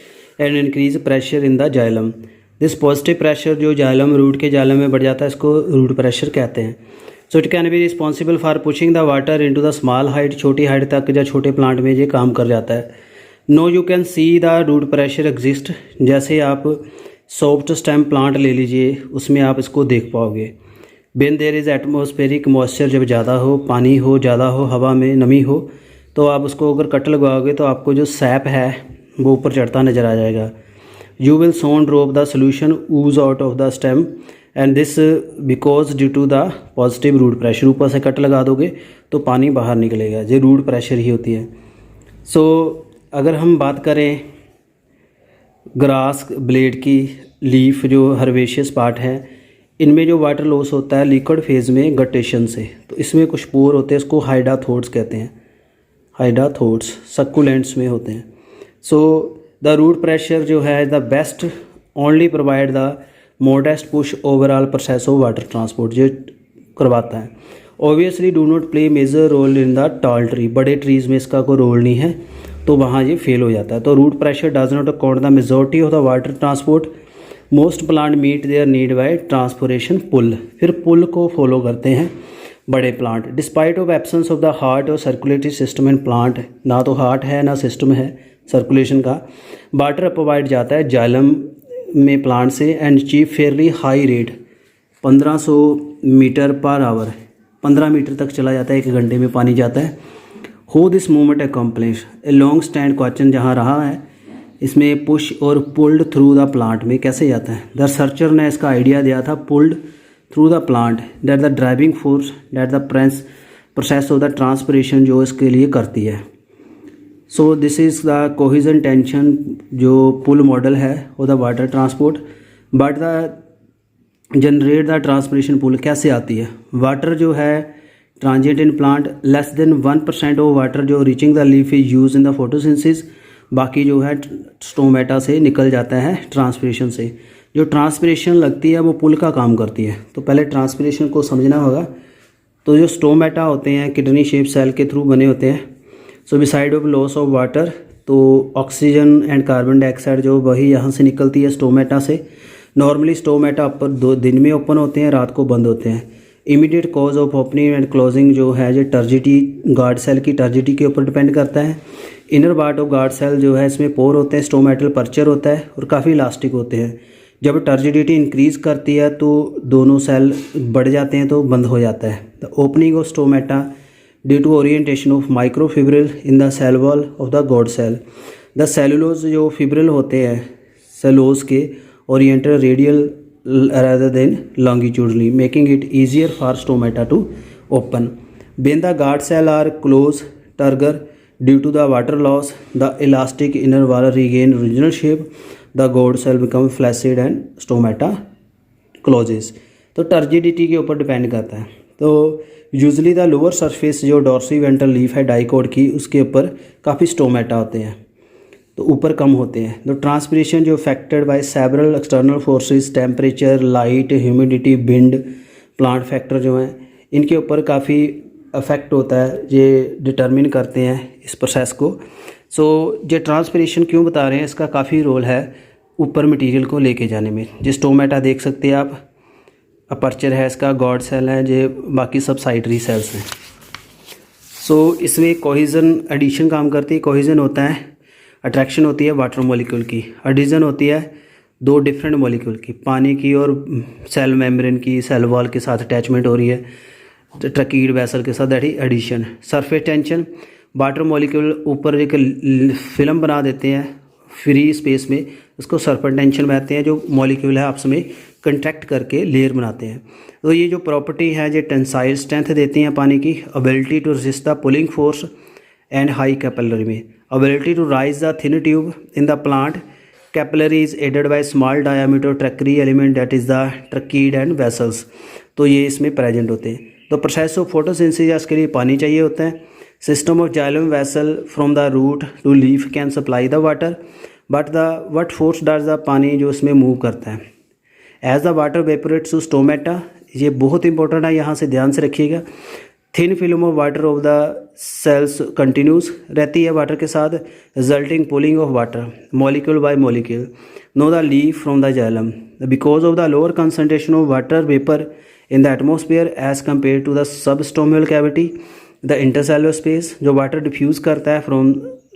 and increase pressure in the xylem. This positive pressure जो जाइलम रूट के जाइलम में बढ़ जाता है इसको रूट प्रेशर कहते हैं. So it can be responsible for pushing the water into the small height. छोटी हाइट तक या छोटे प्लांट में ये काम कर जाता है. Now you can see the root pressure exist. जैसे आप सॉफ्ट स्टेम प्लांट ले लीजिए उसमें आप इसको देख पाओगे. When there is atmospheric moisture जब ज़्यादा हो पानी हो ज़्यादा हो हवा में नमी हो तो आप उसको अगर कट लगवाओगे तो आपको जो सैप है वो ऊपर चढ़ता नज़र आ जाएगा. You will soon drop the solution ooze out of the stem and this because due to the positive root pressure. ऊपर से कट लगा दोगे तो पानी बाहर निकलेगा. ये रूट प्रेशर ही होती है. सो अगर हम बात करें ग्रास ब्लेड की लीफ जो हर्बेशियस पार्ट है इनमें जो वाटर लॉस होता है लिक्विड फेज में गटेशन से. तो इसमें कुछ पोर होते हैं इसको हाइडाथोड्स कहते हैं. हाइडाथोड्स सक्कुलेंट्स में होते हैं. सो द रूट प्रेशर जो है the best only provide the modest push overall process of water transport जो करवाता है. Obviously do not play major role in the tall tree. बड़े ट्रीज़ में इसका कोई रोल नहीं है तो वहाँ ये फेल हो जाता है. तो root pressure does not account the majority of the water transport. Most plant meet their need by transpiration pull, फिर पुल को फॉलो करते हैं बड़े plant. Despite of absence of the heart और सर्कुलेटरी सिस्टम इन प्लांट, ना तो heart है ना सिस्टम है सर्कुलेशन का, वाटर प्रोवाइड जाता है जाइलम में प्लांट से and achieve fairly high rate 1500 metre per hour, 15 metre तक चला जाता है, 1 घंटे में पानी जाता है। हो this movement accomplish, a long stand question जहाँ रहा है इसमें पुश और पुल्ड थ्रू द प्लांट में कैसे जाता है। द रिसर्चर ने इसका आइडिया दिया था pulled through the plant, that the driving force that the process of the transpiration जो इसके लिए करती है। So this is the cohesion tension जो पुल मॉडल है और the water transport, but the generate the transpiration pull कैसे आती है। वाटर जो है transit in plant, less than 1% of water जो reaching the leaf is use in the photosynthesis, बाकी जो है स्टोमेटा से निकल जाता है ट्रांसपिरेशन से। जो ट्रांसपिरेशन लगती है वो पुल का काम करती है। तो पहले ट्रांसपिरेशन को समझना होगा। तो जो स्टोमेटा होते हैं किडनी शेप सेल के थ्रू बने होते हैं। So beside of loss of water, तो ऑक्सीजन एंड कार्बन डाइऑक्साइड जो वही यहाँ से निकलती है स्टोमेटा से। नॉर्मली स्टोमेटा ऊपर 2 दिन में ओपन होते हैं, रात को बंद होते हैं। Immediate cause of opening and closing जो है जो टर्जिटी गार्ड सेल की टर्जिटी के ऊपर डिपेंड करता है। Inner part of guard cell जो है इसमें पोर होते हैं, स्टोमेटल पर्चर होता है और काफ़ी इलास्टिक होते हैं। जब टर्जिडिटी इंक्रीज़ करती है तो दोनों सेल बढ़ जाते हैं तो बंद हो जाता है। The opening of stomata due to orientation of microfibril in the cell wall of the guard cell. The cellulose जो फिब्रिल होते हैं सेलोज के oriented radial rather than longitudinally, making it easier for stomata to open. When the guard cell are closed turgor due to the water loss, the elastic inner wall regain original shape, the guard cell become flaccid and stomata closes. तो turgidity के ऊपर depend करता है। तो usually the lower surface जो Dorsey ventral leaf है dicot की, उसके ऊपर काफ़ी स्टोमेटा होते हैं, तो ऊपर कम होते हैं। तो ट्रांसपिरेशन जो affected by several external forces, temperature, light, humidity, wind, plant factor जो हैं इनके ऊपर काफ़ी अफेक्ट होता है, ये डिटरमिन करते हैं इस प्रोसेस को। सो ये ट्रांसपिरेशन क्यों बता रहे हैं, इसका काफ़ी रोल है ऊपर मटेरियल को लेके जाने में। जिस स्टोमेटा देख सकते हैं आप, अपर्चर है इसका, गॉड सेल है, जो बाकी सब साइटरी सेल्स हैं। सो इसमें कोहेजन एडिशन काम करती है। कोहेजन होता है अट्रैक्शन होती है वाटर मॉलिक्यूल की, एडिशन होती है 2 डिफरेंट मॉलिक्यूल की, पानी की और सेल मेम्ब्रेन की, सेल वॉल के साथ अटैचमेंट हो रही है ट्रकीड वैसल के साथ, that is adhesion. Surface tension, water molecule ऊपर एक फिल्म बना देते हैं फ्री स्पेस में, उसको सरफेस टेंशन कहते हैं। जो मॉलिक्यूल है आपस में कंट्रैक्ट करके लेयर बनाते हैं। तो ये जो प्रॉपर्टी है जो टेंसाइल स्ट्रेंथ देती हैं पानी की, ability to resist the pulling force and high capillary में, ability to rise the thin tube in the plant capillary is aided by small diameter trachea element that is the trachea and vessels। तो ये इसमें present होते हैं। तो process of photosynthesis के लिए पानी चाहिए होता है। System of xylem vessel from the root to leaf can supply the water, but the what force does the पानी जो इसमें मूव करता है as the water vaporates to stomata. ये बहुत इंपॉर्टेंट है, यहाँ से ध्यान से रखिएगा। Thin film of water of the cells continuous रहती है वाटर के साथ, resulting pulling of water molecule by molecule no the leaf from the xylem because of the lower concentration of water vapour in the atmosphere as compare to the substomatal cavity the intercellular space, जो water diffuse करता है from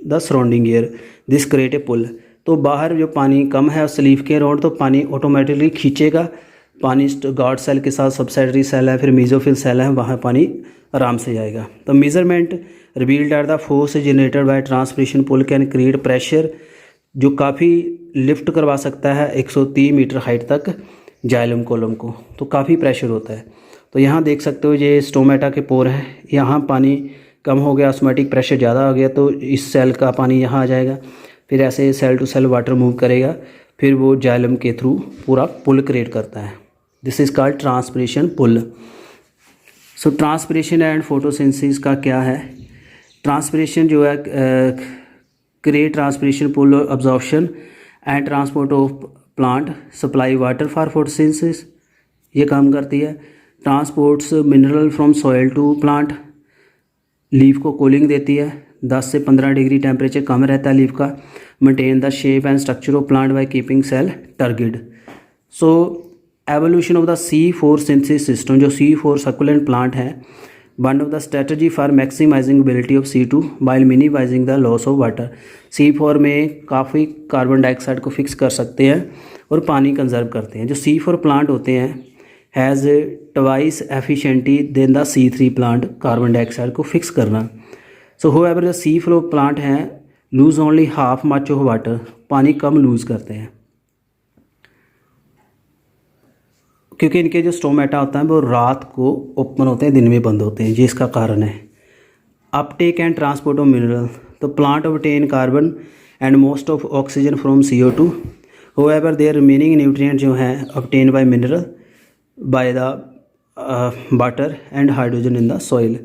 the surrounding air, this create a pull. तो बाहर जो पानी कम है उस leaf के अराउंड, तो पानी ऑटोमेटिकली खींचेगा पानी गार्ड सेल के साथ, सबसेडरी सेल है, फिर मीजोफिल सेल है, वहाँ पानी आराम से जाएगा। तो measurement revealed that the force generated by transpiration pull can create pressure जो काफ़ी लिफ्ट करवा सकता है 130 मीटर हाइट तक जाइलम कॉलम को, तो काफ़ी प्रेशर होता है। तो यहाँ देख सकते हो ये स्टोमेटा के पोर हैं, यहाँ पानी कम हो गया, ऑस्मोटिक प्रेशर ज़्यादा हो गया तो इस सेल का पानी यहाँ आ जाएगा, फिर ऐसे cell to cell water move करेगा, फिर वो जाइलम के थ्रू पूरा पुल क्रिएट करता है। This is called transpiration pull. So transpiration and photosynthesis का क्या है। ट्रांसपिरेशन जो है create transpiration pull absorption and transport of plant supply water for photosynthesis, ये काम करती है। Transports mineral from soil to plant, leaf को कूलिंग देती है, 10 से 15 डिग्री टेम्परेचर कम रहता है लीफ का। Maintain the shape and structure of plant by keeping cell turgid, so evolution of the C4 synthesis system, जो C4 सक्यूलेंट प्लांट है, one of the strategy for maximizing ability of C2 while minimizing the loss of water. C4 में काफ़ी carbon dioxide को fix कर सकते हैं और पानी कंजर्व करते हैं। जो C4 प्लांट होते हैं has twice efficiency than the C3 plant carbon dioxide को फिक्स करना। सो होएवर जो C4 प्लांट हैं lose only half much of water, पानी कम लूज़ करते हैं क्योंकि इनके जो स्टोमेटा होता है वो रात को ओपन होते हैं, दिन में बंद होते हैं, ये इसका कारण है। Uptake and transport of mineral, तो plant obtain carbon and most of oxygen from CO2, however their remaining nutrient जो हैं obtain by mineral by the water and hydrogen in the soil.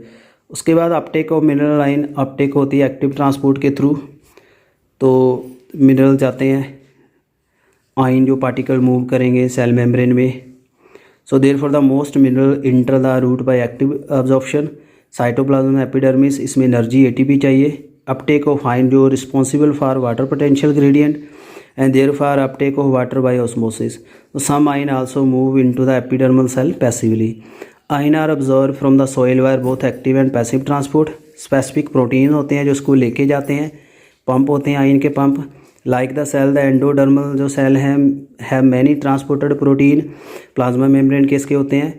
उसके बाद uptake of mineral ion, uptake होती है active transport के through, तो mineral जाते हैं, आइन जो पार्टिकल मूव करेंगे सेल मेम्ब्रेन में। So therefore the most mineral enter the root bye active absorption, cytoplasm epidermis, इसमें एनर्जी ATP चाहिए। अपटेक ऑफ आइन जो responsible for water potential gradient and therefore uptake of water by osmosis. Some ion also move into the epidermal cell passively. Ion are observe from the soil via both active and passive transport. Specific protein होते हैं जो इसको लेके जाते हैं, pump होते हैं ion के pump. Like the cell the endodermal जो सेल हैं have many transported protein, plasma membrane के इसके होते हैं,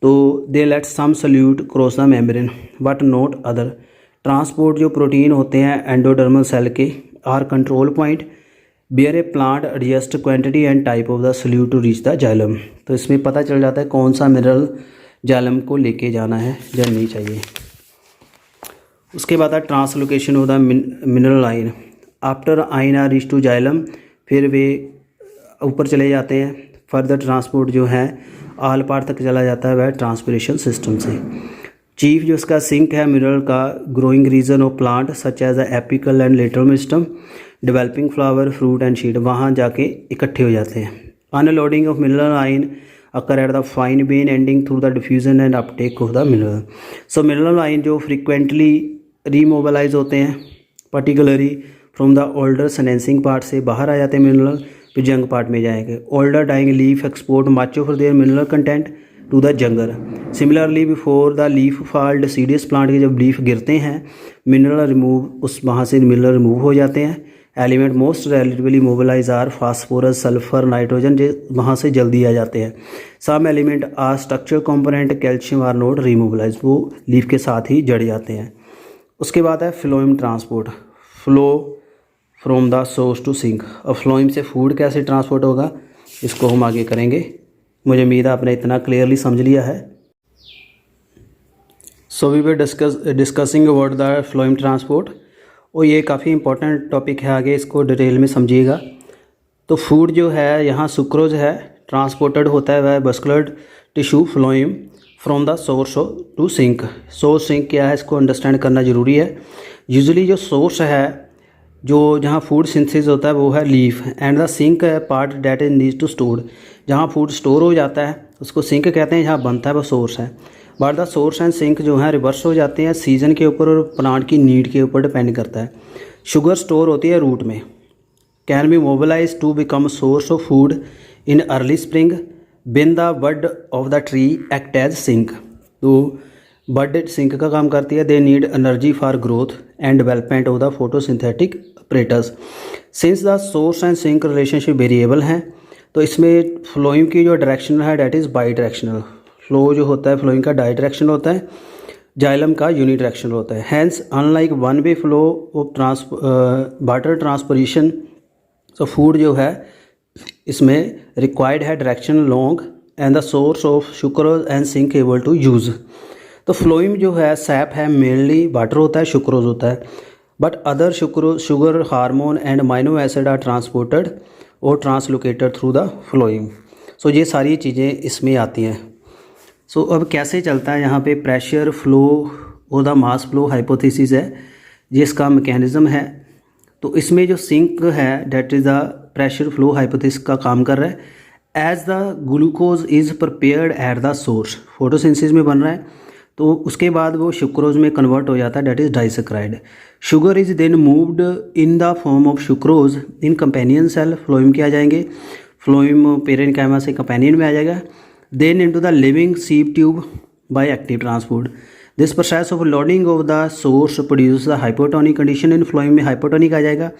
तो they let some solute cross the membrane but not other. Transport जो प्रोटीन होते हैं एंडोडर्मल सेल के are control point bear a plant adjust quantity and type of the solute to reach the xylem. तो इसमें पता चल जाता है कौन सा मिनरल जाइलम को लेके जाना है या नहीं चाहिए। उसके बाद है ट्रांसलोकेशन ऑफ द मिनरल आइन। आफ्टर आइन आर रीच टू जाइलम, फिर वे ऊपर चले जाते हैं। फर्दर ट्रांसपोर्ट जो है आल पार तक चला जाता है वह ट्रांसपिरेशन सिस्टम से। चीफ जो इसका सिंक है मिनरल का growing region of plant such as the apical and lateral meristem, developing flower, fruit and seed, वहाँ जाके इकट्ठे हो जाते हैं। Unloading of mineral ion occur at the fine vein ending through the diffusion and uptake of the mineral. So mineral ion जो frequently remobilize होते हैं particularly from the older senescing part से बाहर आ जाते हैं मिनरल, फिर जंग पार्ट में जाएंगे। older dying leaf export much of their mineral content to the jungle. Similarly before the leaf fall deciduous plant के जब लीफ गिरते हैं मिनरल रिमूव उस वहाँ से मिनरल रिमूव हो जाते हैं। Element most relatively mobilize are phosphorus, sulphur, nitrogen, जो वहाँ से जल्दी आ जाते हैं। Some element are structure component calcium are not remobilize, वो लीफ के साथ ही जड़ जाते हैं। उसके बाद है phloem transport, flow from the source to sink. अब फ्लोएम से फूड कैसे ट्रांसपोर्ट होगा इसको हम आगे करेंगे। मुझे उम्मीद है आपने इतना क्लियरली समझ लिया है। So we were discussing about the phloem transport, और ये काफ़ी इंपॉर्टेंट टॉपिक है, आगे इसको डिटेल में समझिएगा। तो फूड जो है यहाँ सुक्रोज है, ट्रांसपोर्टेड होता है वह muscular tissue phloem from the source to sink. Source sink क्या है इसको अंडरस्टैंड करना ज़रूरी है। यूजुअली जो सोर्स है जो जहाँ फूड सिंथेसिस होता है वो है लीफ, एंड द सिंक है part that is need to store, जहाँ फूड स्टोर हो जाता है उसको सिंक कहते हैं, जहाँ बनता है वो सोर्स है। But the source and sink जो है रिवर्स हो जाते हैं, सीजन के ऊपर और प्लांट की नीड के ऊपर डिपेंड करता है। शुगर स्टोर होती है रूट में, can be mobilise to become source of food in early spring when the bud of the tree act as sink. तो बड सिंक का काम करती है। They need energy for growth and development of the photosynthetic apparatus. Since the source and sink relationship variable हैं तो इसमें flowing की जो डायरेक्शन है that is bidirectional. Flow जो होता है फ्लोइंग का डाई डायरेक्शनल होता है, जाइलम का यूनी डायरेक्शनल होता है। Hence unlike one way flow of water transportation, तो फूड जो है इसमें रिक्वायर्ड है direction long and the source of sucrose and sink able to use. तो फ्लोइम जो है सैप है मेनली वाटर होता है, सुक्रोज होता है, but other sugar hormone and amino acid are transported और translocated through the phloem. So ये सारी चीज़ें इसमें आती हैं। सो अब कैसे चलता है यहाँ पे प्रेशर फ्लो और द मास फ्लो हाइपोथेसिस है, ये इसका मैकेनिज़्म है। तो इसमें जो सिंक है that is the pressure flow hypothesis का काम कर रहा है। As the glucose is prepared at the source, photosynthesis में बन रहा है, तो उसके बाद वो सुक्रोज में कन्वर्ट हो जाता है, that is disaccharide. Sugar is then moved in the form of sucrose in companion cell, phloem के आ जाएंगे। फ्लोएम पेरेन्काइमा से कंपेनियन में आ जाएगा। Then into the living sieve tube by active transport. This process of loading of the source produce the hypotonic condition in phloem में hypotonic आ जाएगा।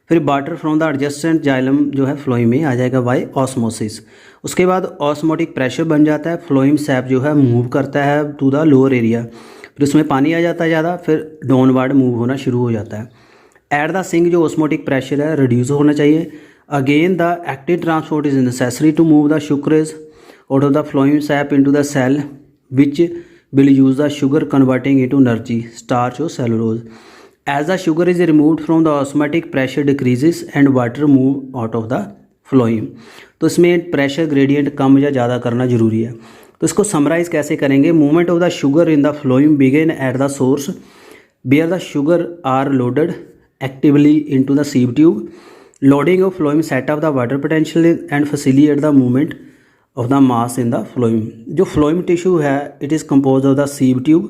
फिर water from the adjacent xylem जो है फ्लोएम में आ जाएगा बाय ऑस्मोसिस। उसके बाद ऑस्मोटिक प्रेशर बन जाता है, फ्लोएम सैप जो है मूव करता है टू द लोअर एरिया, फिर उसमें पानी आ जाता है ज़्यादा, फिर डाउनवर्ड मूव होना शुरू हो जाता है। एट द सिंक जो ऑस्मोटिक प्रेशर है रिड्यूस होना चाहिए। Again the active transport is necessary to move the sucrose out of the phloem sap into the cell which will use the sugar converting into energy, starch or cellulose. As the sugar is removed from the osmotic, pressure decreases and water move out of the phloem. तो इसमें pressure gradient कम या ज़्यादा करना जरूरी है। तो इसको summarise कैसे करेंगे? Movement of the sugar in the phloem begin at the source where the sugar are loaded actively into the sieve tube. Loading of phloem set up the water potential and facilitate the movement of the mass in the phloem. जो phloem tissue है it is composed of the sieve tube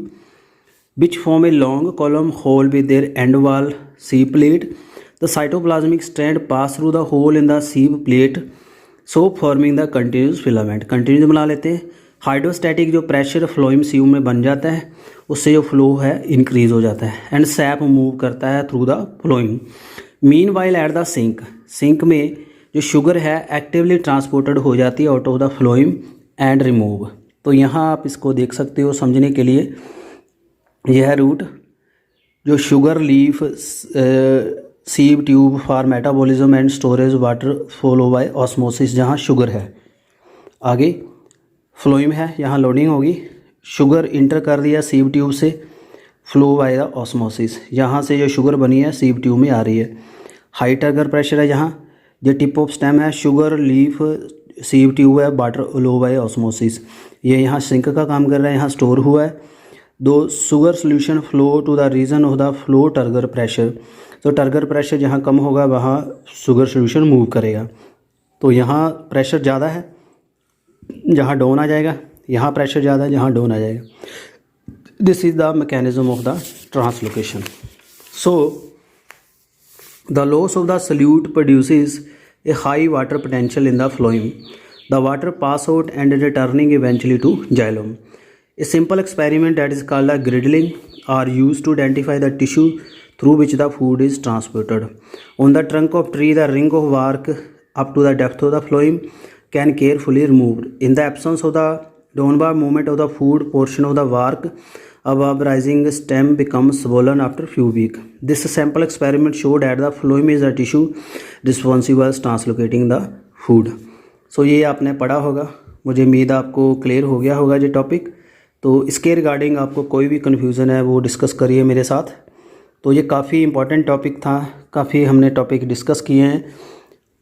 which form a long column hole with their end wall sieve plate. The cytoplasmic strand pass through the hole in the sieve plate so forming the continuous filament. continuous बना लेते हैं। Hydrostatic जो pressure phloem सीव में बन जाता है उससे जो फ्लो है इंक्रीज हो जाता है एंड सैप मूव करता है through the phloem. Meanwhile at the sink में जो शुगर है एक्टिवली ट्रांसपोर्टेड हो जाती है out of the phloem and remove. तो यहाँ आप इसको देख सकते हो समझने के लिए। यह है रूट जो sugar leaf sieve tube for metabolism and storage water follow by osmosis, जहाँ शुगर है। आगे फ्लोएम है, यहाँ लोडिंग होगी, शुगर इंटर कर दिया सीव ट्यूब से, फ्लो बाय द ऑस्मोसिस, यहाँ से जो शुगर बनी है सीव ट्यूब में आ रही है। हाई टर्गर प्रेशर है, जहाँ जो टिप ऑफ स्टेम है, शुगर लीफ सीव ट्यूब है, वाटर लो बाय ऑस्मोसिस, ये यहाँ सिंक का काम कर रहा है, यहाँ स्टोर हुआ है। दो sugar solution flow to the region of the low turgor pressure. तो टर्गर प्रेशर जहाँ कम होगा वहाँ शुगर सोल्यूशन मूव करेगा। तो यहाँ प्रेशर ज़्यादा है जहाँ डाउन आ जाएगा, यहाँ प्रेशर ज़्यादा है जहाँ डाउन आ जाएगा। This is the mechanism of the translocation. So the loss of the solute produces a high water potential in the phloem. The water pass out and returning eventually to xylem. A simple experiment that is called a griddling are used to identify the tissue through which the food is transported. On the trunk of tree, the ring of bark up to the depth of the phloem can carefully removed. In the absence of the downward movement of the food, portion of the bark above rising stem becomes swollen after few weeks. This sample experiment showed that the phloem is the tissue responsible for translocating the food. So ये आपने पढ़ा होगा, मुझे उम्मीद आपको clear हो गया होगा ये टॉपिक। तो इसके रिगार्डिंग आपको कोई भी कन्फ्यूज़न है वो डिस्कस करिए मेरे साथ। तो ये काफ़ी इम्पॉर्टेंट टॉपिक था, काफ़ी हमने टॉपिक डिस्कस किए हैं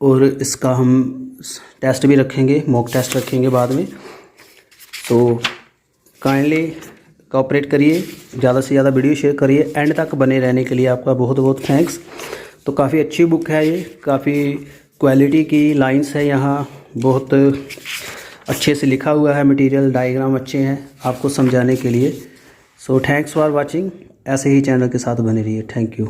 और इसका हम टेस्ट भी रखेंगे, मॉक टेस्ट रखेंगे बाद में। तो काइंडली कोऑपरेट करिए, ज़्यादा से ज़्यादा वीडियो शेयर करिए, एंड तक बने रहने के लिए आपका बहुत बहुत थैंक्स। तो काफ़ी अच्छी बुक है ये, काफ़ी क्वालिटी की लाइंस है, यहाँ बहुत अच्छे से लिखा हुआ है, मटेरियल डायग्राम अच्छे हैं आपको समझाने के लिए। So thanks for watching. ऐसे ही चैनल के साथ बने रहिए। Thank you.